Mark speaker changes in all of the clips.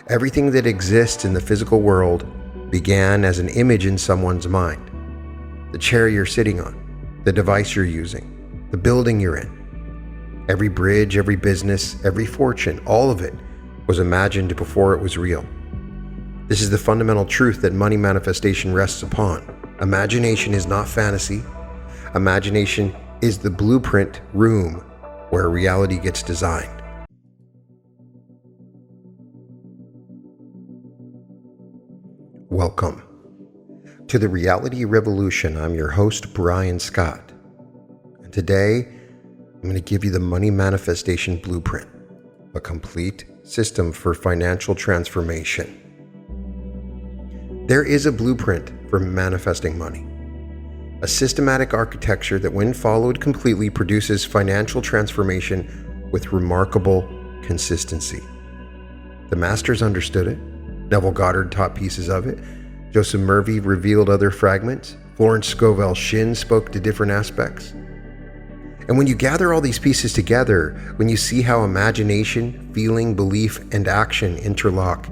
Speaker 1: Everything that exists in the physical world began as an image in someone's mind. The chair you're sitting on, the device you're using, the building you're in. Every bridge, every business, every fortune, all of it was imagined before it was real. This is the fundamental truth that money manifestation rests upon. Imagination is not fantasy. Imagination is the blueprint room where reality gets designed. Welcome to the Reality Revolution. I'm your host, Brian Scott. And today, I'm going to give you the money manifestation blueprint, a complete system for financial transformation. There is a blueprint for manifesting money, a systematic architecture that, when followed completely, produces financial transformation with remarkable consistency. The masters understood it. Neville Goddard taught pieces of it. Joseph Murphy revealed other fragments. Florence Scovel Shinn spoke to different aspects. And when you gather all these pieces together, when you see how imagination, feeling, belief, and action interlock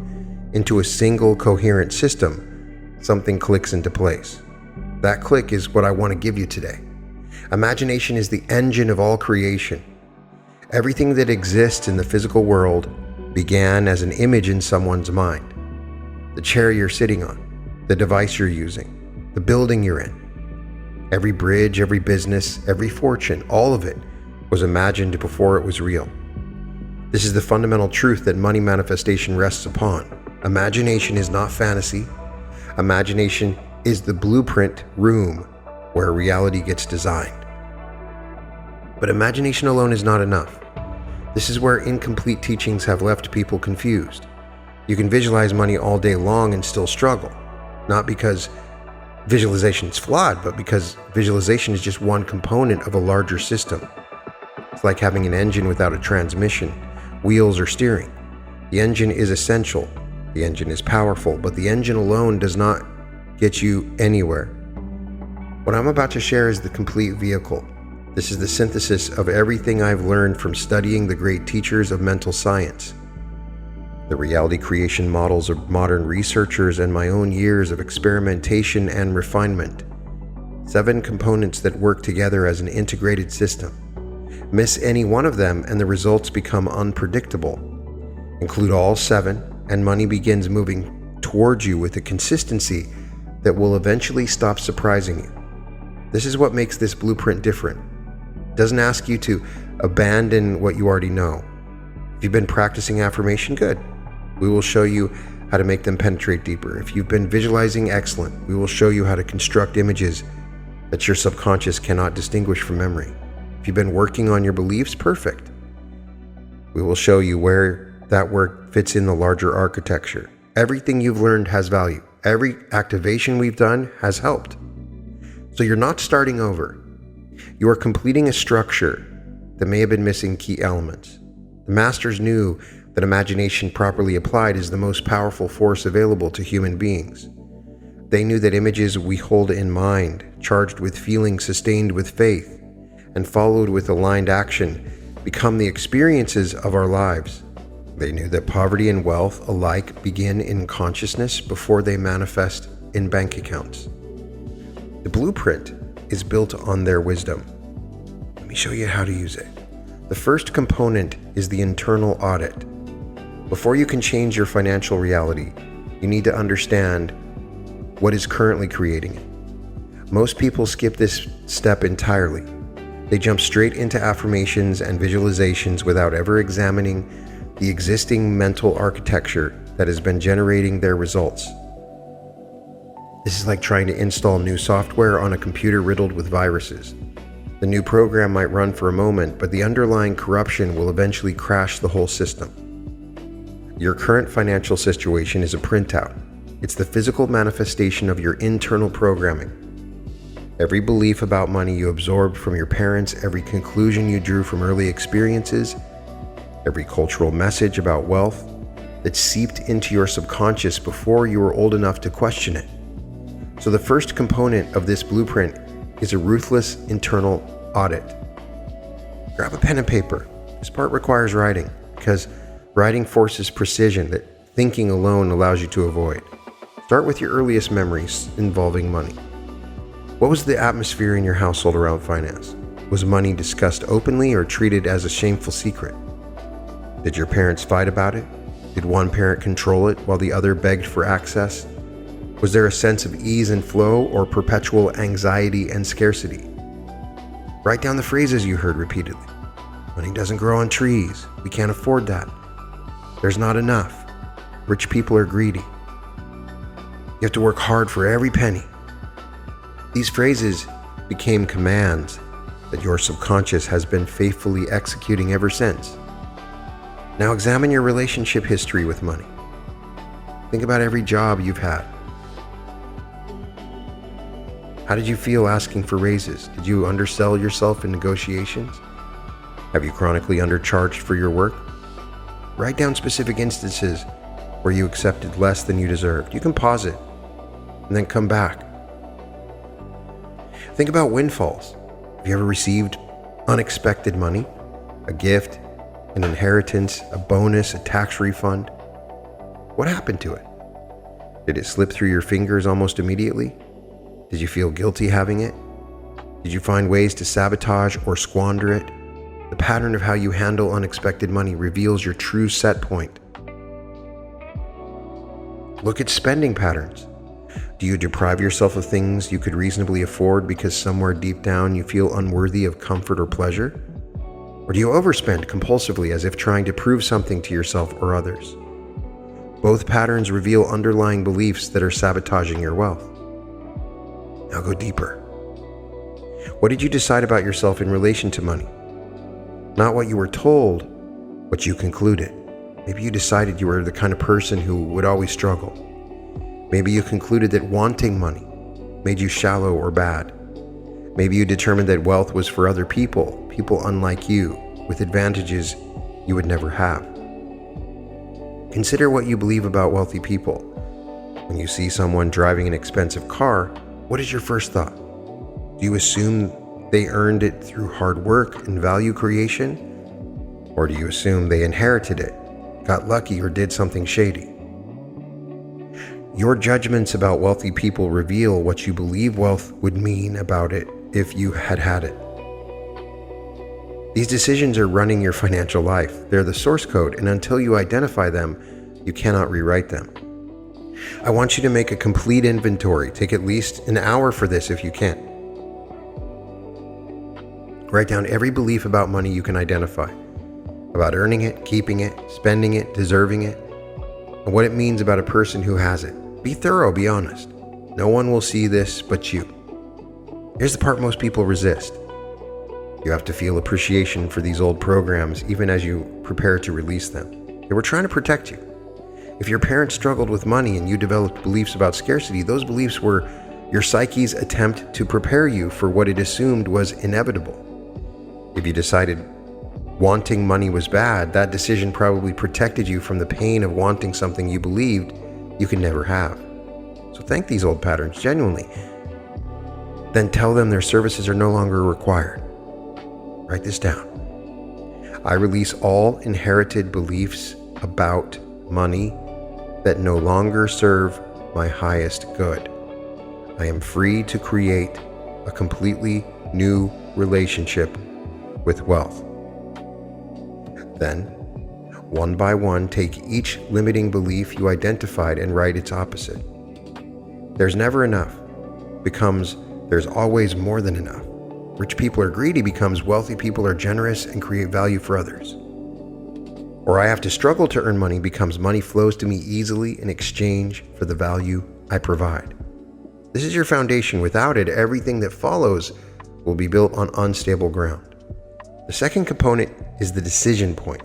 Speaker 1: into a single coherent system, something clicks into place. That click is what I want to give you today. Imagination is the engine of all creation. Everything that exists in the physical world began as an image in someone's mind. The chair you're sitting on, the device you're using, the building you're in. Every bridge, every business, every fortune, all of it was imagined before it was real. This is the fundamental truth that money manifestation rests upon. Imagination is not fantasy. Imagination is the blueprint room where reality gets designed. But imagination alone is not enough. This is where incomplete teachings have left people confused. You can visualize money all day long and still struggle, not because visualization is flawed, but because visualization is just one component of a larger system. It's like having an engine without a transmission, wheels, or steering. The engine is essential. The engine is powerful, but the engine alone does not get you anywhere. What I'm about to share is the complete vehicle. This is the synthesis of everything I've learned from studying the great teachers of mental science, the reality creation models of modern researchers, and my own years of experimentation and refinement. 7 components that work together as an integrated system. Miss any one of them and the results become unpredictable. Include all 7 and money begins moving towards you with a consistency that will eventually stop surprising you. This is what makes this blueprint different. It doesn't ask you to abandon what you already know. If you've been practicing affirmation, good. We will show you how to make them penetrate deeper. If you've been visualizing, excellent. We will show you how to construct images that your subconscious cannot distinguish from memory. If you've been working on your beliefs, perfect. We will show you where that work fits in the larger architecture. Everything you've learned has value. Every activation we've done has helped. So you're not starting over. You are completing a structure that may have been missing key elements. The masters knew that imagination properly applied is the most powerful force available to human beings. They knew that images we hold in mind, charged with feeling, sustained with faith, and followed with aligned action, become the experiences of our lives. They knew that poverty and wealth alike begin in consciousness before they manifest in bank accounts. The blueprint is built on their wisdom. Let me show you how to use it. The first component is the internal audit. Before you can change your financial reality, you need to understand what is currently creating it. Most people skip this step entirely. They jump straight into affirmations and visualizations without ever examining the existing mental architecture that has been generating their results. This is like trying to install new software on a computer riddled with viruses. The new program might run for a moment, but the underlying corruption will eventually crash the whole system. Your current financial situation is a printout. It's the physical manifestation of your internal programming. Every belief about money you absorbed from your parents, every conclusion you drew from early experiences, every cultural message about wealth that seeped into your subconscious before you were old enough to question it. So the first component of this blueprint is a ruthless internal audit. Grab a pen and paper. This part requires writing because writing forces precision that thinking alone allows you to avoid. Start with your earliest memories involving money. What was the atmosphere in your household around finance? Was money discussed openly or treated as a shameful secret? Did your parents fight about it? Did one parent control it while the other begged for access? Was there a sense of ease and flow or perpetual anxiety and scarcity? Write down the phrases you heard repeatedly. Money doesn't grow on trees. We can't afford that. There's not enough. Rich people are greedy. You have to work hard for every penny. These phrases became commands that your subconscious has been faithfully executing ever since. Now examine your relationship history with money. Think about every job you've had. How did you feel asking for raises? Did you undersell yourself in negotiations? Have you chronically undercharged for your work? Write down specific instances where you accepted less than you deserved. You can pause it and then come back. Think about windfalls. Have you ever received unexpected money? A gift, an inheritance, a bonus, a tax refund? What happened to it? Did it slip through your fingers almost immediately? Did you feel guilty having it? Did you find ways to sabotage or squander it? The pattern of how you handle unexpected money reveals your true set point. Look at spending patterns. Do you deprive yourself of things you could reasonably afford because somewhere deep down you feel unworthy of comfort or pleasure? Or do you overspend compulsively as if trying to prove something to yourself or others? Both patterns reveal underlying beliefs that are sabotaging your wealth. Now go deeper. What did you decide about yourself in relation to money? Not what you were told, what you concluded. Maybe you decided you were the kind of person who would always struggle. Maybe you concluded that wanting money made you shallow or bad. Maybe you determined that wealth was for other people, people unlike you, with advantages you would never have. Consider what you believe about wealthy people. When you see someone driving an expensive car, what is your first thought? Do you assume they earned it through hard work and value creation? Or do you assume they inherited it, got lucky, or did something shady? Your judgments about wealthy people reveal what you believe wealth would mean about it if you had had it. These decisions are running your financial life. They're the source code, and until you identify them, you cannot rewrite them. I want you to make a complete inventory. Take at least an hour for this if you can. Write down every belief about money you can identify, about earning it, keeping it, spending it, deserving it, and what it means about a person who has it. Be thorough, be honest. No one will see this but you. Here's the part most people resist. You have to feel appreciation for these old programs even as you prepare to release them. They were trying to protect you. If your parents struggled with money and you developed beliefs about scarcity, those beliefs were your psyche's attempt to prepare you for what it assumed was inevitable. If you decided wanting money was bad, that decision probably protected you from the pain of wanting something you believed you could never have. So thank these old patterns genuinely. Then tell them their services are no longer required. Write this down. I release all inherited beliefs about money that no longer serve my highest good. I am free to create a completely new relationship with wealth. Then, one by one, take each limiting belief you identified and write its opposite. There's never enough becomes there's always more than enough. Rich people are greedy becomes wealthy people are generous and create value for others. Or I have to struggle to earn money becomes money flows to me easily in exchange for the value I provide. This is your foundation. Without it, everything that follows will be built on unstable ground. The second component is the decision point.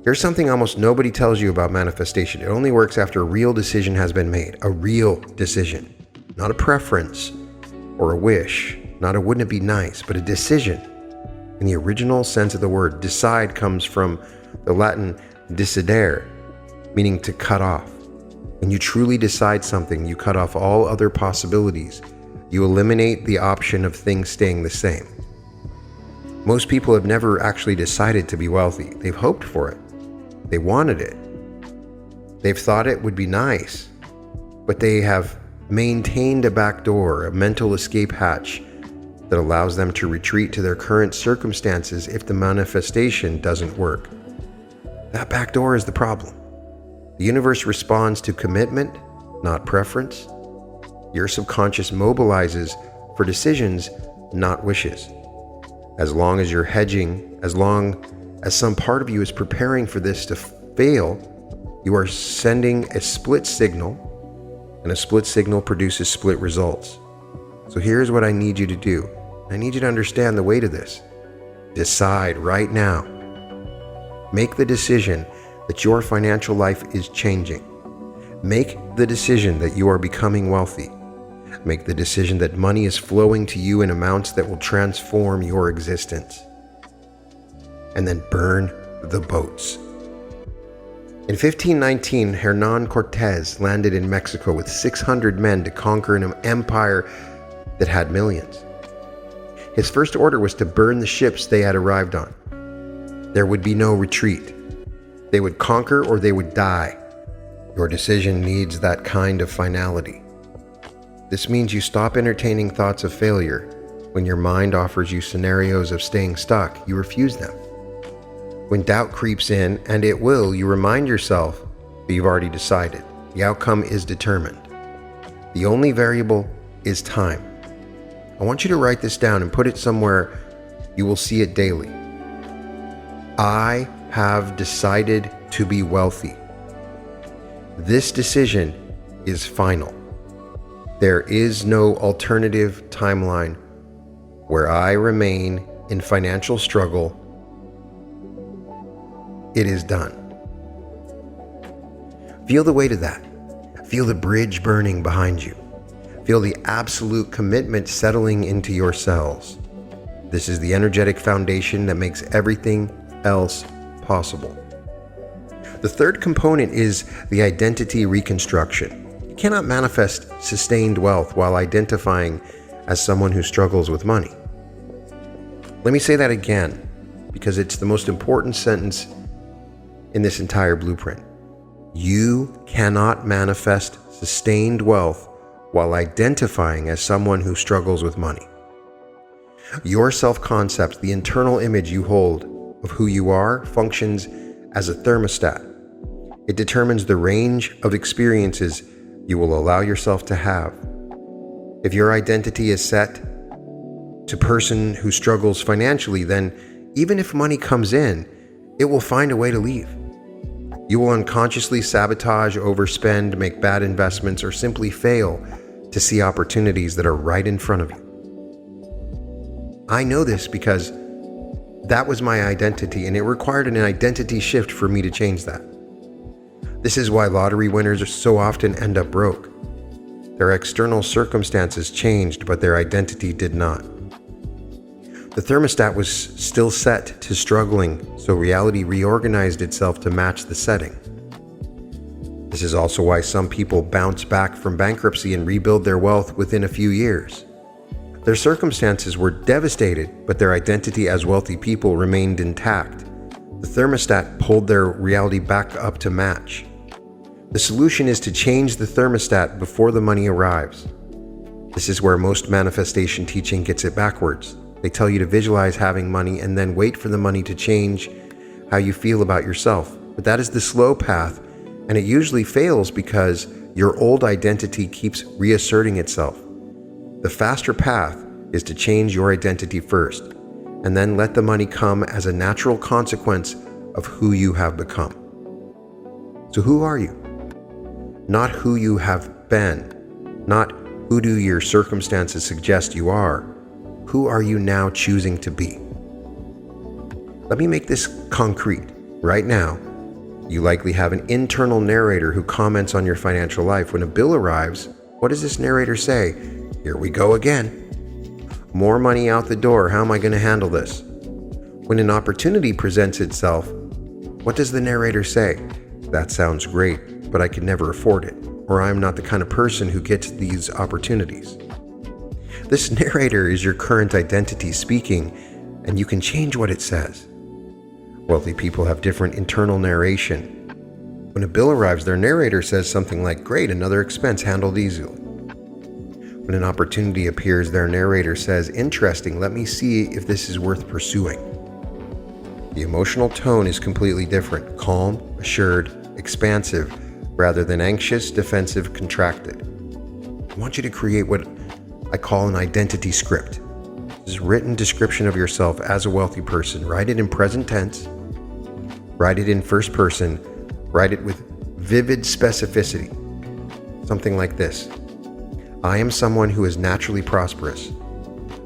Speaker 1: Here's something almost nobody tells you about manifestation. It only works after a real decision has been made. A real decision. Not a preference or a wish. Not a wouldn't it be nice, but a decision. In the original sense of the word, decide comes from the Latin decidere, meaning to cut off. When you truly decide something, you cut off all other possibilities. You eliminate the option of things staying the same. Most people have never actually decided to be wealthy. They've hoped for it. They wanted it. They've thought it would be nice, but they have maintained a back door, a mental escape hatch that allows them to retreat to their current circumstances if the manifestation doesn't work. That back door is the problem. The universe responds to commitment, not preference. Your subconscious mobilizes for decisions, not wishes. As long as you're hedging, as long as some part of you is preparing for this to fail, you are sending a split signal, and a split signal produces split results. So here's what I need you to do. I need you to understand the weight of this. Decide right now. Make the decision that your financial life is changing. Make the decision that you are becoming wealthy. Make the decision that money is flowing to you in amounts that will transform your existence. And then burn the boats. In 1519, Hernán Cortés landed in Mexico with 600 men to conquer an empire that had millions. His first order was to burn the ships they had arrived on. There would be no retreat. They would conquer or they would die. Your decision needs that kind of finality. This means you stop entertaining thoughts of failure. When your mind offers you scenarios of staying stuck, you refuse them. When doubt creeps in, and it will, you remind yourself that you've already decided. The outcome is determined. The only variable is time. I want you to write this down and put it somewhere you will see it daily. I have decided to be wealthy. This decision is final. There is no alternative timeline where I remain in financial struggle. It is done. Feel the weight of that. Feel the bridge burning behind you. Feel the absolute commitment settling into your cells. This is the energetic foundation that makes everything else possible. The third component is the identity reconstruction. You cannot manifest sustained wealth while identifying as someone who struggles with money. Let me say that again, because it's the most important sentence in this entire blueprint. You cannot manifest sustained wealth while identifying as someone who struggles with money. Your self-concept, the internal image you hold of who you are, functions as a thermostat. It determines the range of experiences you will allow yourself to have. If your identity is set to person who struggles financially, then even if money comes in, it will find a way to leave. You will unconsciously sabotage, overspend, make bad investments, or simply fail to see opportunities that are right in front of you. I know this because that was my identity, and it required an identity shift for me to change that. This is why lottery winners so often end up broke. Their external circumstances changed, but their identity did not. The thermostat was still set to struggling, so reality reorganized itself to match the setting. This is also why some people bounce back from bankruptcy and rebuild their wealth within a few years. Their circumstances were devastated, but their identity as wealthy people remained intact. The thermostat pulled their reality back up to match. The solution is to change the thermostat before the money arrives. This is where most manifestation teaching gets it backwards. They tell you to visualize having money and then wait for the money to change how you feel about yourself. But that is the slow path, and it usually fails because your old identity keeps reasserting itself. The faster path is to change your identity first, and then let the money come as a natural consequence of who you have become. So who are you? Not who you have been, not who do your circumstances suggest you are. Who are you now choosing to be? Let me make this concrete. Right now, you likely have an internal narrator who comments on your financial life. When a bill arrives, what does this narrator say? Here we go again. More money out the door. How am I going to handle this? When an opportunity presents itself, what does the narrator say? That sounds great, but I could never afford it, or I'm not the kind of person who gets these opportunities. This narrator is your current identity speaking, and you can change what it says. Wealthy people have different internal narration, When a bill arrives, their narrator says something like, "Great, another expense handled easily." When an opportunity appears, their narrator says, "Interesting, let me see if this is worth pursuing." The emotional tone is completely different: calm, assured, expansive, rather than anxious, defensive, contracted. I want you to create what I call an identity script. This is a written description of yourself as a wealthy person. Write it in present tense, write it in first person, write it with vivid specificity. Something like this: I am someone who is naturally prosperous.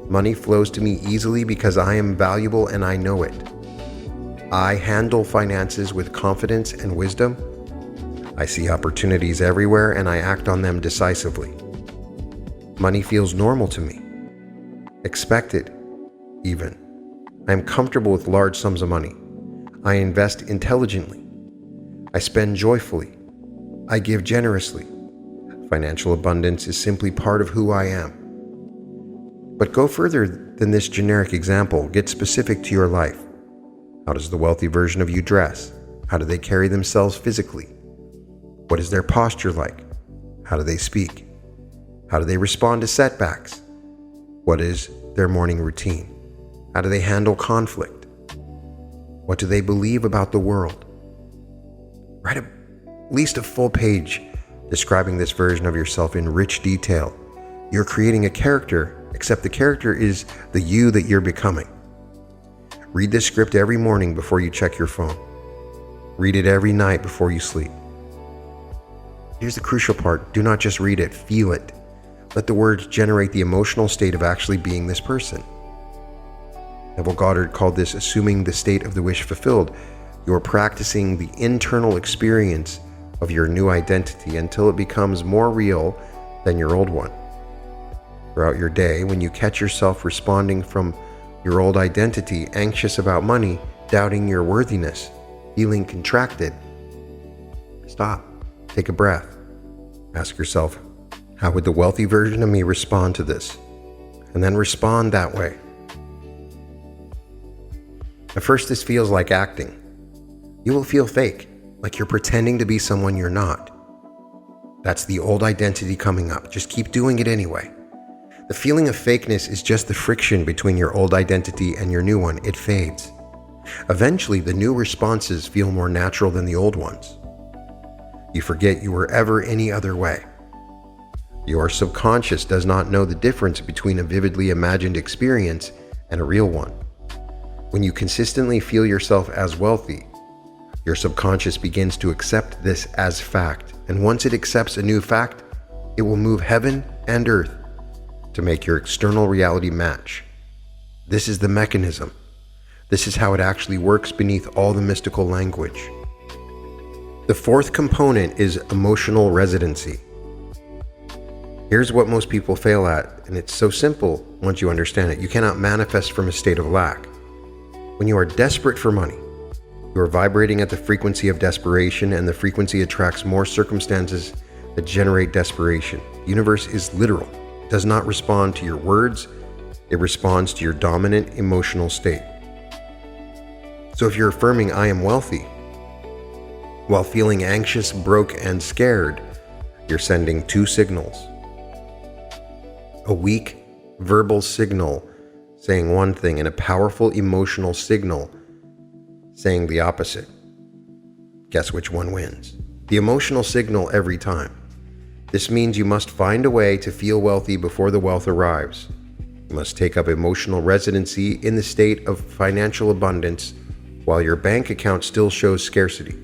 Speaker 1: Money flows to me easily because I am valuable and I know it. I handle finances with confidence and wisdom. I see opportunities everywhere and I act on them decisively. Money feels normal to me. Expected, even. I am comfortable with large sums of money. I invest intelligently. I spend joyfully. I give generously. Financial abundance is simply part of who I am. But go further than this generic example. Get specific to your life. How does the wealthy version of you dress? How do they carry themselves physically? What is their posture like? How do they speak? How do they respond to setbacks? What is their morning routine? How do they handle conflict? What do they believe about the world? Write at least a full page describing this version of yourself in rich detail. You're creating a character, except the character is the you that you're becoming. Read this script every morning before you check your phone. Read it every night before you sleep. Here's the crucial part: do not just read it, feel it. Let the words generate the emotional state of actually being this person. Neville Goddard called this assuming the state of the wish fulfilled. You're practicing the internal experience of your new identity until it becomes more real than your old one. Throughout your day, when you catch yourself responding from your old identity, anxious about money, doubting your worthiness, feeling contracted, stop, take a breath. Ask yourself, how would the wealthy version of me respond to this? And then respond that way. At first, this feels like acting. You will feel fake, like you're pretending to be someone you're not. That's the old identity coming up. Just keep doing it anyway. The feeling of fakeness is just the friction between your old identity and your new one. It fades. Eventually, the new responses feel more natural than the old ones. You forget you were ever any other way. Your subconscious does not know the difference between a vividly imagined experience and a real one. When you consistently feel yourself as wealthy, your subconscious begins to accept this as fact. And once it accepts a new fact, it will move heaven and earth to make your external reality match. This is the mechanism. This is how it actually works beneath all the mystical language. The fourth component is emotional residency. Here's what most people fail at, and it's so simple once you understand it. You cannot manifest from a state of lack. When you are desperate for money, you are vibrating at the frequency of desperation, and the frequency attracts more circumstances that generate desperation. The universe is literal. It does not respond to your words. It responds to your dominant emotional state. So if you're affirming, "I am wealthy," while feeling anxious, broke, and scared, you're sending two signals. A weak verbal signal saying one thing, and a powerful emotional signal saying the opposite. Guess which one wins? The emotional signal every time. This means you must find a way to feel wealthy before the wealth arrives. You must take up emotional residency in the state of financial abundance while your bank account still shows scarcity.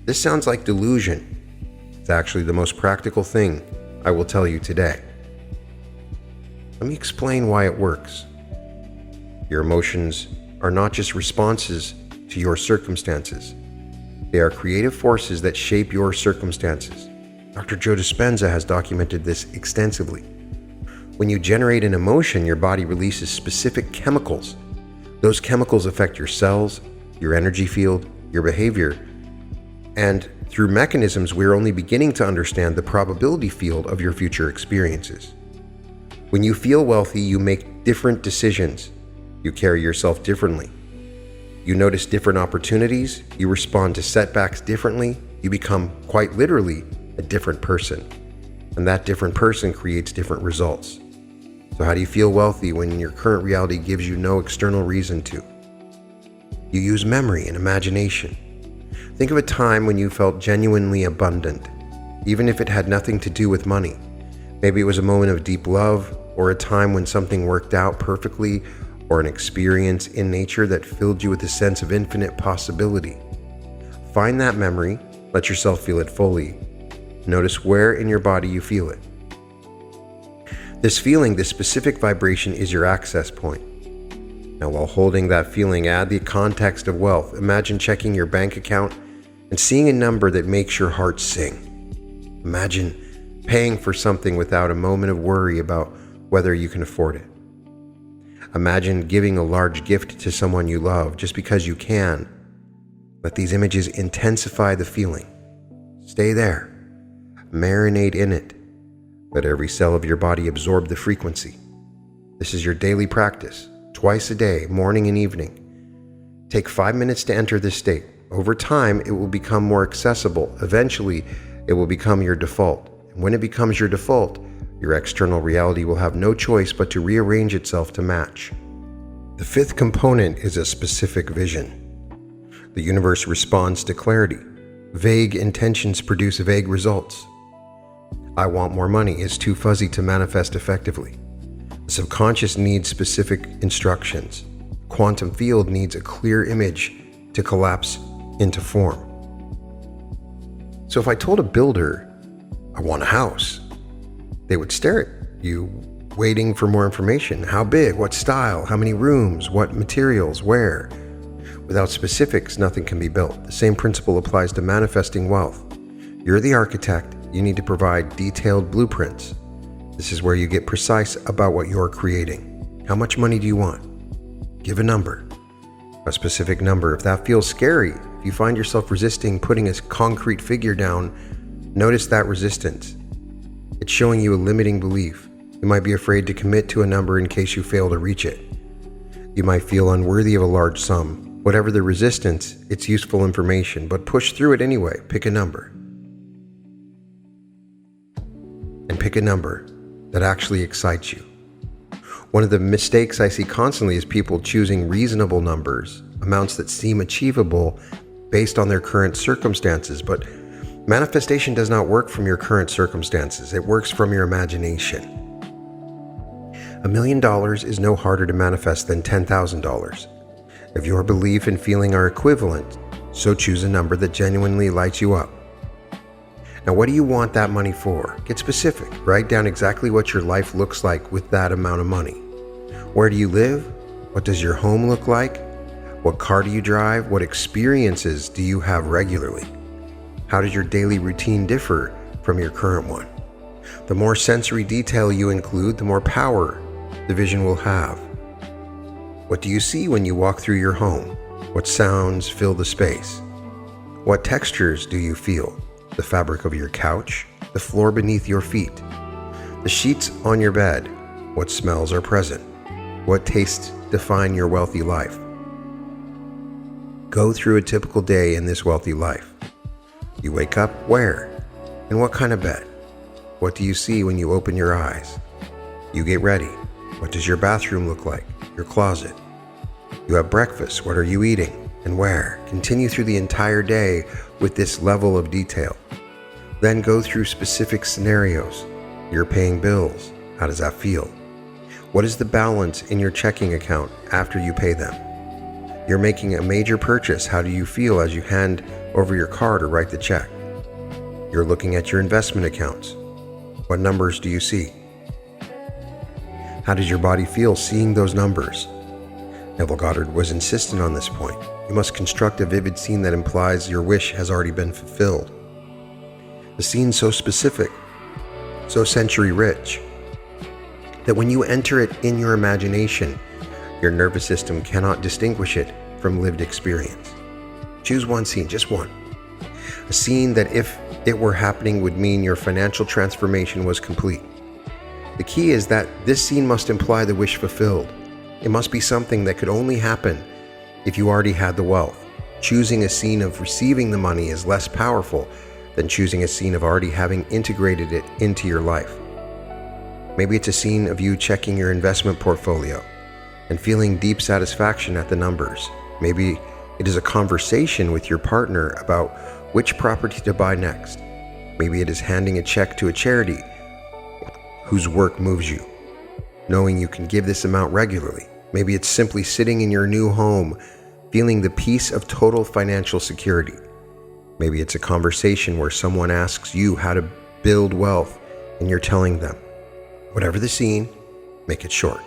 Speaker 1: This sounds like delusion. It's actually the most practical thing I will tell you today. Let me explain why it works. Your emotions are not just responses to your circumstances. They are creative forces that shape your circumstances. Dr. Joe Dispenza has documented this extensively. When you generate an emotion, your body releases specific chemicals. Those chemicals affect your cells, your energy field, your behavior, and through mechanisms we're only beginning to understand the probability field of your future experiences. When you feel wealthy, you make different decisions. You carry yourself differently. You notice different opportunities. You respond to setbacks differently. You become, quite literally, a different person. And that different person creates different results. So how do you feel wealthy when your current reality gives you no external reason to? You use memory and imagination. Think of a time when you felt genuinely abundant, even if it had nothing to do with money. Maybe it was a moment of deep love, or a time when something worked out perfectly, or an experience in nature that filled you with a sense of infinite possibility. Find that memory, let yourself feel it fully. Notice where in your body you feel it. This feeling, this specific vibration, is your access point. Now, while holding that feeling, add the context of wealth. Imagine checking your bank account and seeing a number that makes your heart sing. Imagine paying for something without a moment of worry about whether you can afford it. Imagine giving a large gift to someone you love just because you can. Let these images intensify the feeling. Stay there. Marinate in it. Let every cell of your body absorb the frequency. This is your daily practice, twice a day, morning and evening. Take 5 minutes to enter this state. Over time, it will become more accessible. Eventually, it will become your default. And when it becomes your default, your external reality will have no choice but to rearrange itself to match. The fifth component is a specific vision. The universe responds to clarity. Vague intentions produce vague results. I want more money is too fuzzy to manifest effectively. The subconscious needs specific instructions. Quantum field needs a clear image to collapse into form. So if I told a builder, I want a house, they would stare at you, waiting for more information. How big? What style? How many rooms? What materials? Where? Without specifics, nothing can be built. The same principle applies to manifesting wealth. You're the architect. You need to provide detailed blueprints. This is where you get precise about what you're creating. How much money do you want? Give a number. A specific number. If that feels scary, if you find yourself resisting putting a concrete figure down, notice that resistance. It's showing you a limiting belief. You might be afraid to commit to a number in case you fail to reach it. You might feel unworthy of a large sum. Whatever the resistance, it's useful information, but push through it anyway. Pick a number. And pick a number that actually excites you. One of the mistakes I see constantly is people choosing reasonable numbers, amounts that seem achievable based on their current circumstances, but manifestation does not work from your current circumstances. It works from your imagination. $1 million is no harder to manifest than $10,000. If your belief and feeling are equivalent, so choose a number that genuinely lights you up. Now, what do you want that money for? Get specific. Write down exactly what your life looks like with that amount of money. Where do you live? What does your home look like? What car do you drive? What experiences do you have regularly? How does your daily routine differ from your current one? The more sensory detail you include, the more power the vision will have. What do you see when you walk through your home? What sounds fill the space? What textures do you feel? The fabric of your couch, the floor beneath your feet, the sheets on your bed. What smells are present? What tastes define your wealthy life? Go through a typical day in this wealthy life. You wake up where? In what kind of bed? What do you see when you open your eyes? You get ready. What does your bathroom look like? Your closet? You have breakfast. What are you eating and where? Continue through the entire day with this level of detail. Then go through specific scenarios. You're paying bills. How does that feel? What is the balance in your checking account after you pay them? You're making a major purchase. How do you feel as you hand over your card or write the check? You're looking at your investment accounts. What numbers do you see? How does your body feel seeing those numbers? Neville Goddard was insistent on this point. You must construct a vivid scene that implies your wish has already been fulfilled. The scene's so specific, so sensory rich, that when you enter it in your imagination, your nervous system cannot distinguish it from lived experience. Choose one scene, just one. A scene that, if it were happening, would mean your financial transformation was complete. The key is that this scene must imply the wish fulfilled. It must be something that could only happen if you already had the wealth. choosing a scene of receiving the money is less powerful than choosing a scene of already having integrated it into your life. Maybe it's a scene of you checking your investment portfolio and feeling deep satisfaction at the numbers. Maybe it is a conversation with your partner about which property to buy next. Maybe it is handing a check to a charity whose work moves you, knowing you can give this amount regularly. Maybe it's simply sitting in your new home, feeling the peace of total financial security. Maybe it's a conversation where someone asks you how to build wealth and you're telling them. Whatever the scene, make it short.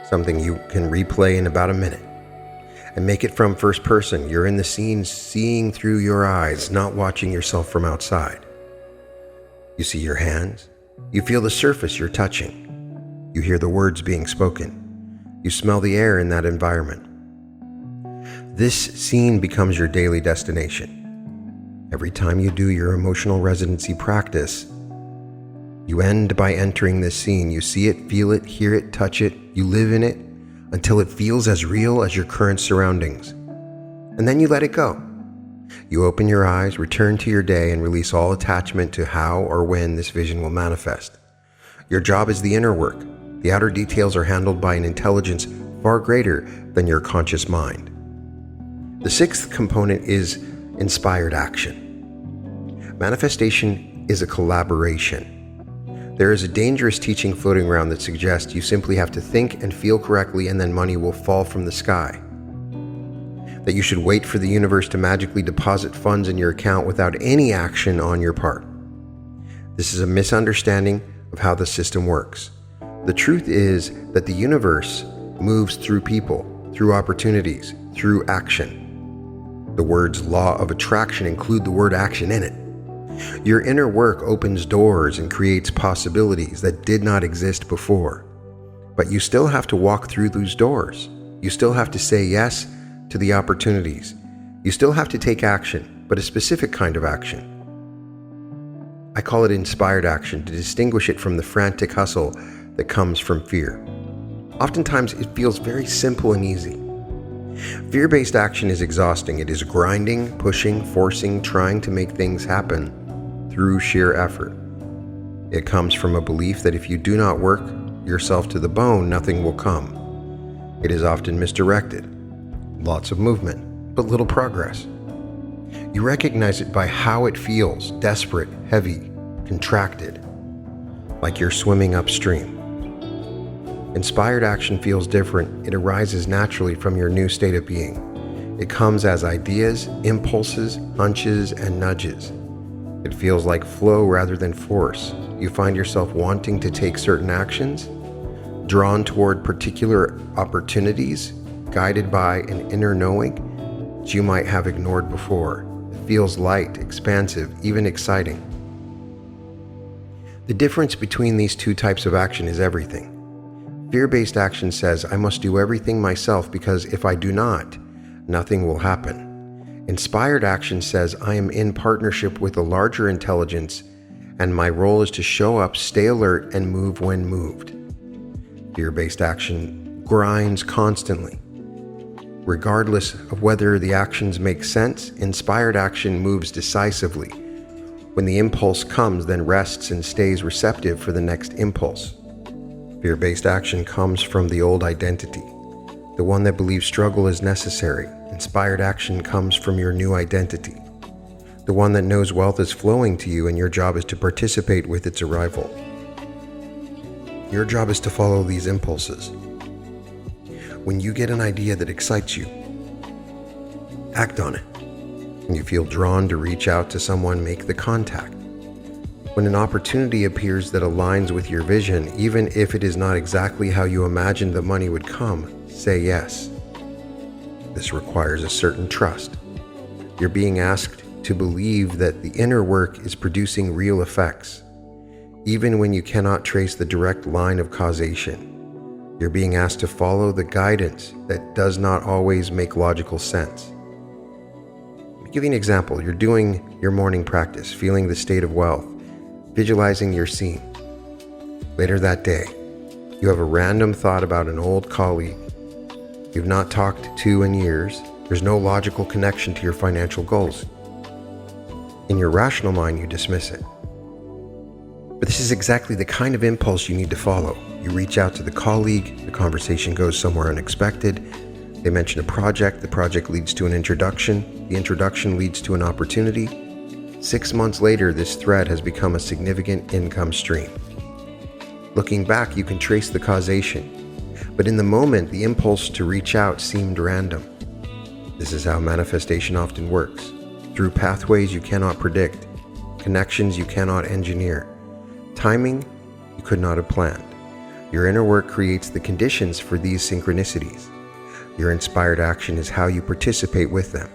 Speaker 1: Something you can replay in about a minute. And make it from first person. You're in the scene, seeing through your eyes, not watching yourself from outside. You see your hands. You feel the surface you're touching. You hear the words being spoken. You smell the air in that environment. This scene becomes your daily destination. Every time you do your emotional residency practice, you end by entering this scene. You see it, feel it, hear it, touch it. You live in it until it feels as real as your current surroundings. And then you let it go. You open your eyes, return to your day, and release all attachment to how or when this vision will manifest. Your job is the inner work. The outer details are handled by an intelligence far greater than your conscious mind. The sixth component is inspired action. Manifestation is a collaboration. There is a dangerous teaching floating around that suggests you simply have to think and feel correctly and then money will fall from the sky. That you should wait for the universe to magically deposit funds in your account without any action on your part. This is a misunderstanding of how the system works. The truth is that the universe moves through people, through opportunities, through action. The words law of attraction include the word action in it. Your inner work opens doors and creates possibilities that did not exist before. But you still have to walk through those doors. You still have to say yes to the opportunities. You still have to take action, but a specific kind of action. I call it inspired action to distinguish it from the frantic hustle that comes from fear. Oftentimes, it feels very simple and easy. Fear-based action is exhausting. It is grinding, pushing, forcing, trying to make things happen through sheer effort. It comes from a belief that if you do not work yourself to the bone, nothing will come. It is often misdirected. Lots of movement, but little progress. You recognize it by how it feels: desperate, heavy, contracted, like you're swimming upstream. Inspired action feels different. It arises naturally from your new state of being. It comes as ideas, impulses, hunches, and nudges. It feels like flow rather than force. You find yourself wanting to take certain actions, drawn toward particular opportunities, guided by an inner knowing that you might have ignored before. It feels light, expansive, even exciting. The difference between these two types of action is everything. Fear-based action says, I must do everything myself because if I do not, nothing will happen. Inspired action says, I am in partnership with a larger intelligence and my role is to show up, stay alert, and move when moved. Fear-based action grinds constantly. Regardless of whether the actions make sense, inspired action moves decisively. When the impulse comes, then rests and stays receptive for the next impulse. Fear-based action comes from the old identity, the one that believes struggle is necessary. Inspired action comes from your new identity, the one that knows wealth is flowing to you and your job is to participate with its arrival. Your job is to follow these impulses. When you get an idea that excites you, act on it. When you feel drawn to reach out to someone, make the contact. When an opportunity appears that aligns with your vision, even if it is not exactly how you imagined the money would come, say yes. This requires a certain trust. You're being asked to believe that the inner work is producing real effects, even when you cannot trace the direct line of causation. You're being asked to follow the guidance that does not always make logical sense. Let me give you an example. You're doing your morning practice, feeling the state of wealth, visualizing your scene. Later that day, you have a random thought about an old colleague you've not talked to in years, There's no logical connection to your financial goals. In your rational mind, you dismiss it. But this is exactly the kind of impulse you need to follow. You reach out to the colleague, the conversation goes somewhere unexpected. They mention a project, the project leads to an introduction, the introduction leads to an opportunity. 6 months later, this thread has become a significant income stream. Looking back, you can trace the causation. But in the moment, the impulse to reach out seemed random. This is how manifestation often works. Through pathways you cannot predict, connections you cannot engineer, timing you could not have planned. Your inner work creates the conditions for these synchronicities. Your inspired action is how you participate with them.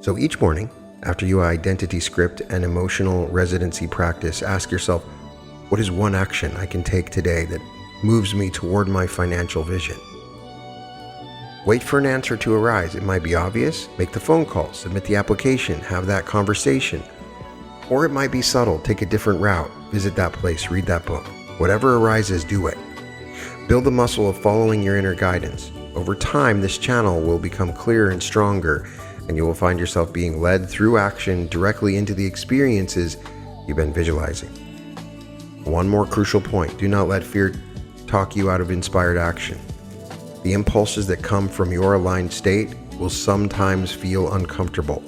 Speaker 1: So each morning, after you identity script and emotional residency practice, ask yourself, what is one action I can take today that moves me toward my financial vision? Wait for an answer to arise. It might be obvious. Make the phone call, submit the application, have that conversation. Or it might be subtle. Take a different route. Visit that place, read that book. Whatever arises, do it. Build the muscle of following your inner guidance. Over time, this channel will become clearer and stronger, and you will find yourself being led through action directly into the experiences you've been visualizing. One more crucial point. Do not let fear talk you out of inspired action. The impulses that come from your aligned state will sometimes feel uncomfortable.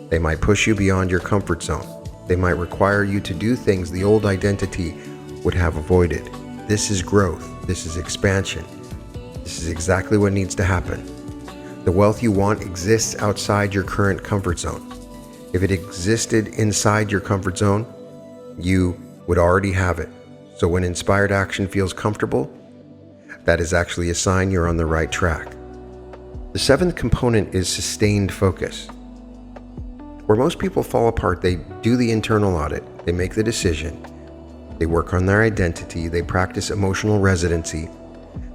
Speaker 1: They might push you beyond your comfort zone. They might require you to do things the old identity would have avoided. This is growth. This is expansion. This is exactly what needs to happen. The wealth you want exists outside your current comfort zone. If it existed inside your comfort zone, you would already have it. So when inspired action feels comfortable, that is actually a sign you're on the right track. The seventh component is sustained focus. Where most people fall apart, they do the internal audit, they make the decision, they work on their identity, they practice emotional residency,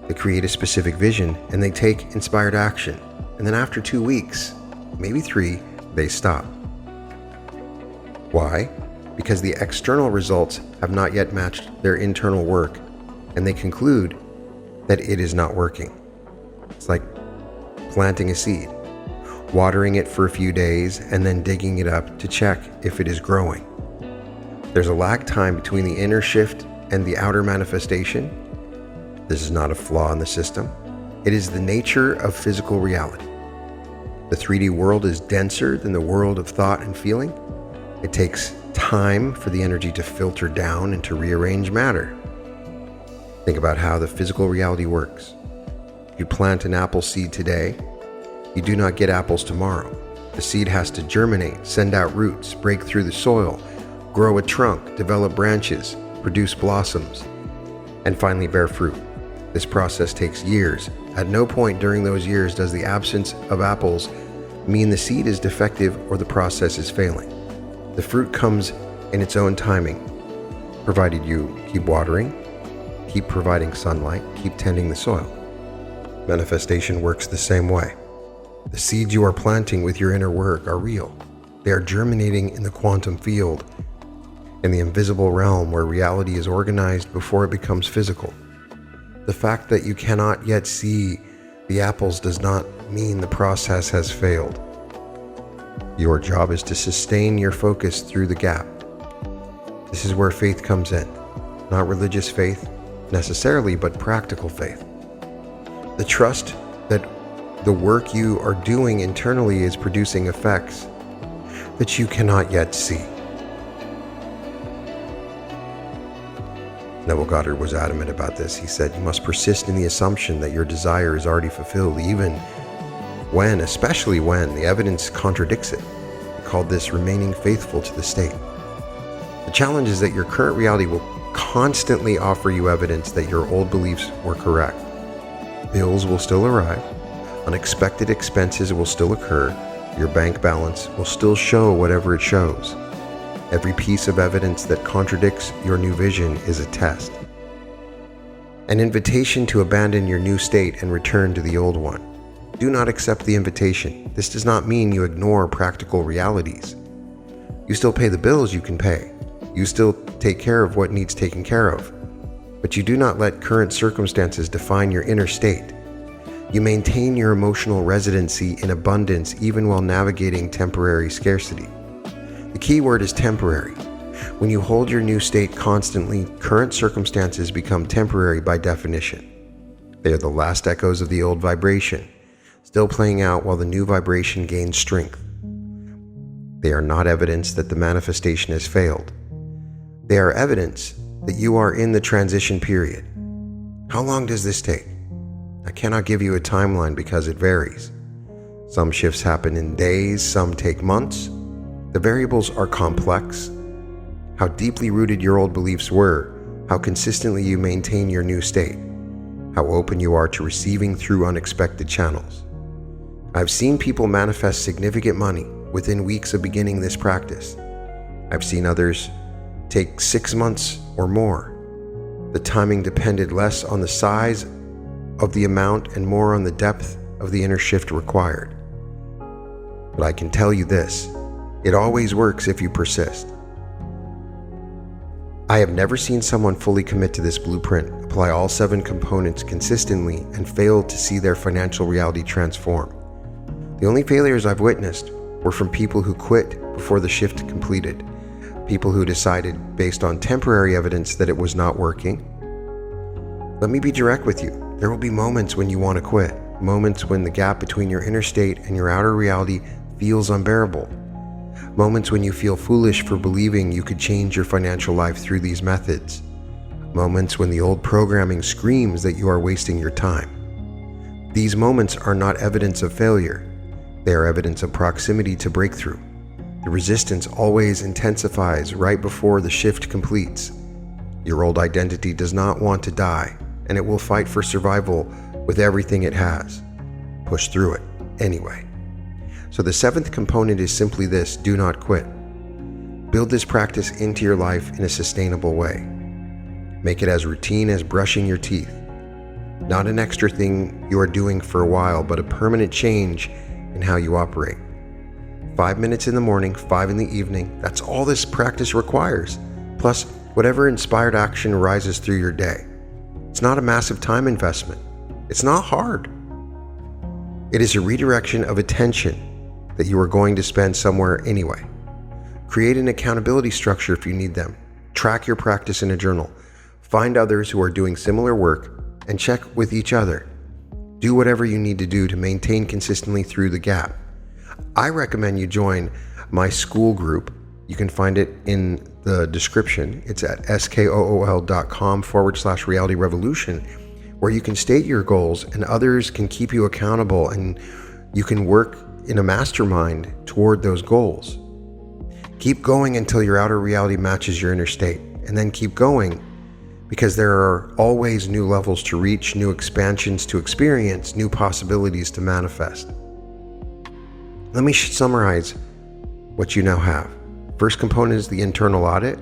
Speaker 1: they create a specific vision, and they take inspired action. And then after 2 weeks, maybe 3, they stop. Why? Because the external results have not yet matched their internal work, and they conclude that it is not working. It's like planting a seed, watering it for a few days, and then digging it up to check if it is growing. There's a lag time between the inner shift and the outer manifestation. This is not a flaw in the system. It is the nature of physical reality. The 3D world is denser than the world of thought and feeling. It takes time for the energy to filter down and to rearrange matter. Think about how the physical reality works. You plant an apple seed today, you do not get apples tomorrow. The seed has to germinate, send out roots, break through the soil, grow a trunk, develop branches, produce blossoms, and finally bear fruit. This process takes years. At no point during those years does the absence of apples mean the seed is defective or the process is failing. The fruit comes in its own timing, provided you keep watering, keep providing sunlight, keep tending the soil. Manifestation works the same way. The seeds you are planting with your inner work are real. They are germinating in the quantum field, in the invisible realm where reality is organized before it becomes physical. The fact that you cannot yet see the apples does not mean the process has failed. Your job is to sustain your focus through the gap. This is where faith comes in. Not religious faith necessarily, but practical faith. The trust that the work you are doing internally is producing effects that you cannot yet see. Neville Goddard was adamant about this. He said, you must persist in the assumption that your desire is already fulfilled, even when, especially when, the evidence contradicts it. He called this remaining faithful to the state. The challenge is that your current reality will constantly offer you evidence that your old beliefs were correct. Bills will still arrive, unexpected expenses will still occur, your bank balance will still show whatever it shows. Every piece of evidence that contradicts your new vision is a test. An invitation to abandon your new state and return to the old one. Do not accept the invitation. This does not mean you ignore practical realities. You still pay the bills you can pay. You still take care of what needs taken care of. But you do not let current circumstances define your inner state. You maintain your emotional residency in abundance even while navigating temporary scarcity. The key word is temporary. When you hold your new state constantly, current circumstances become temporary by definition. They are the last echoes of the old vibration, still playing out while the new vibration gains strength. They are not evidence that the manifestation has failed. They are evidence that you are in the transition period. How long does this take? I cannot give you a timeline because it varies. Some shifts happen in days, some take months. The variables are complex. How deeply rooted your old beliefs were, how consistently you maintain your new state, how open you are to receiving through unexpected channels. I've seen people manifest significant money within weeks of beginning this practice. I've seen others take 6 months or more. The timing depended less on the size of the amount and more on the depth of the inner shift required. But I can tell you this, it always works if you persist. I have never seen someone fully commit to this blueprint, apply all 7 components consistently, and fail to see their financial reality transform. The only failures I've witnessed were from people who quit before the shift completed, people who decided based on temporary evidence that it was not working. Let me be direct with you. There will be moments when you want to quit, moments when the gap between your inner state and your outer reality feels unbearable, moments when you feel foolish for believing you could change your financial life through these methods, moments when the old programming screams that you are wasting your time. These moments are not evidence of failure. They are evidence of proximity to breakthrough. The resistance always intensifies right before the shift completes. Your old identity does not want to die, and it will fight for survival with everything it has. Push through it anyway. So the 7th component is simply this: do not quit. Build this practice into your life in a sustainable way. Make it as routine as brushing your teeth. Not an extra thing you are doing for a while, but a permanent change in how you operate. 5 minutes in the morning, 5 in the evening, that's all this practice requires. Plus, whatever inspired action arises through your day. It's not a massive time investment. It's not hard. It is a redirection of attention that you are going to spend somewhere anyway. Create an accountability structure if you need them. Track your practice in a journal. Find others who are doing similar work and check with each other. Do whatever you need to do to maintain consistently through the gap. I recommend you join my school group. You can find it in the description. It's at skool.com/reality revolution, where you can state your goals and others can keep you accountable, and you can work in a mastermind toward those goals. Keep going until your outer reality matches your inner state, and then keep going, because there are always new levels to reach, new expansions to experience, new possibilities to manifest. Let me summarize what you now have. First component is the internal audit,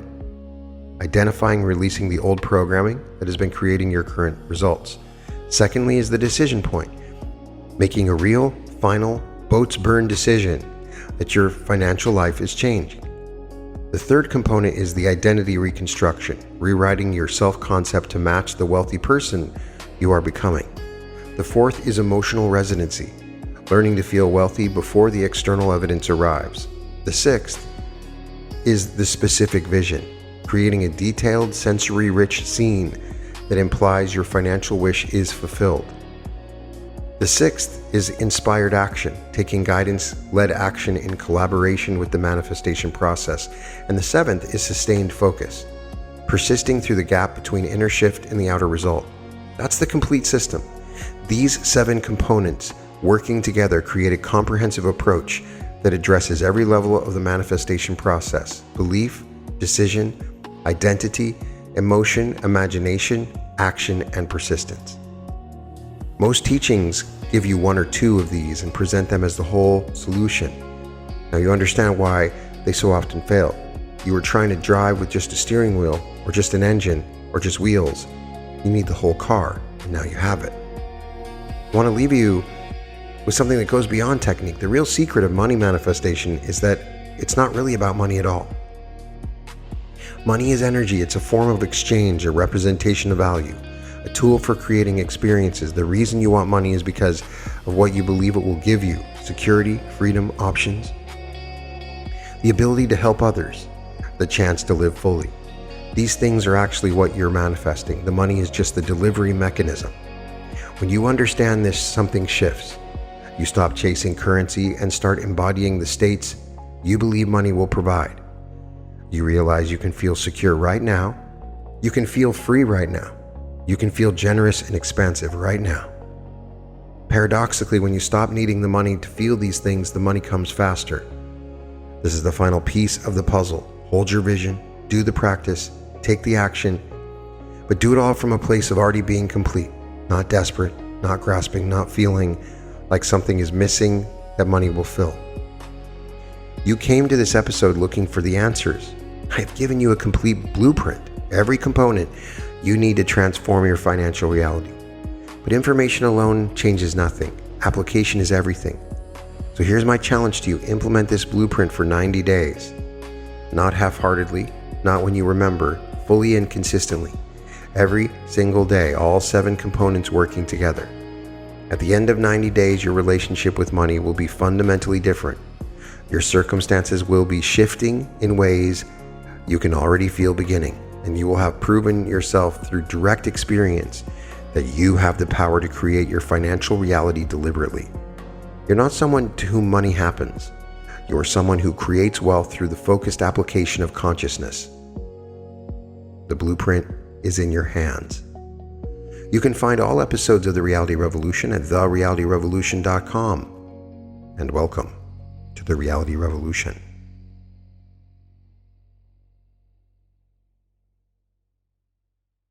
Speaker 1: identifying and releasing the old programming that has been creating your current results. Secondly is the decision point, making a real, final, boats burn decision that your financial life is changing. The third component is the identity reconstruction, rewriting your self-concept to match the wealthy person you are becoming. The fourth is emotional residency, learning to feel wealthy before the external evidence arrives. The sixth is the specific vision, creating a detailed, sensory-rich scene that implies your financial wish is fulfilled. The sixth is inspired action, taking guidance-led action in collaboration with the manifestation process. And the seventh is sustained focus, persisting through the gap between inner shift and the outer result. That's the complete system. These 7 components working together create a comprehensive approach that addresses every level of the manifestation process: belief, decision, identity, emotion, imagination, action, and persistence. Most teachings give you 1 or 2 of these and present them as the whole solution. Now you understand why they so often fail. You were trying to drive with just a steering wheel, or just an engine, or just wheels. You need the whole car, and now you have it. I want to leave you with something that goes beyond technique. The real secret of money manifestation is that it's not really about money at all. Money is energy. It's a form of exchange, a representation of value, a tool for creating experiences. The reason you want money is because of what you believe it will give you: security, freedom, options, the ability to help others, the chance to live fully. These things are actually what you're manifesting. The money is just the delivery mechanism. When you understand this, something shifts. You stop chasing currency and start embodying the states you believe money will provide. You realize you can feel secure right now. You can feel free right now. You can feel generous and expansive right now. Paradoxically, when you stop needing the money to feel these things, the money comes faster. This is the final piece of the puzzle. Hold your vision, do the practice, take the action, but do it all from a place of already being complete, not desperate, not grasping, not feeling like something is missing that money will fill. You came to this episode looking for the answers. I have given you a complete blueprint, every component you need to transform your financial reality. But information alone changes nothing. Application is everything. So here's my challenge to you. Implement this blueprint for 90 days. Not half-heartedly, not when you remember, fully and consistently. Every single day, all 7 components working together. At the end of 90 days, your relationship with money will be fundamentally different. Your circumstances will be shifting in ways you can already feel beginning, and you will have proven yourself through direct experience that you have the power to create your financial reality deliberately. You're not someone to whom money happens. You are someone who creates wealth through the focused application of consciousness. The blueprint is in your hands. You can find all episodes of The Reality Revolution at therealityrevolution.com. And welcome to The Reality Revolution.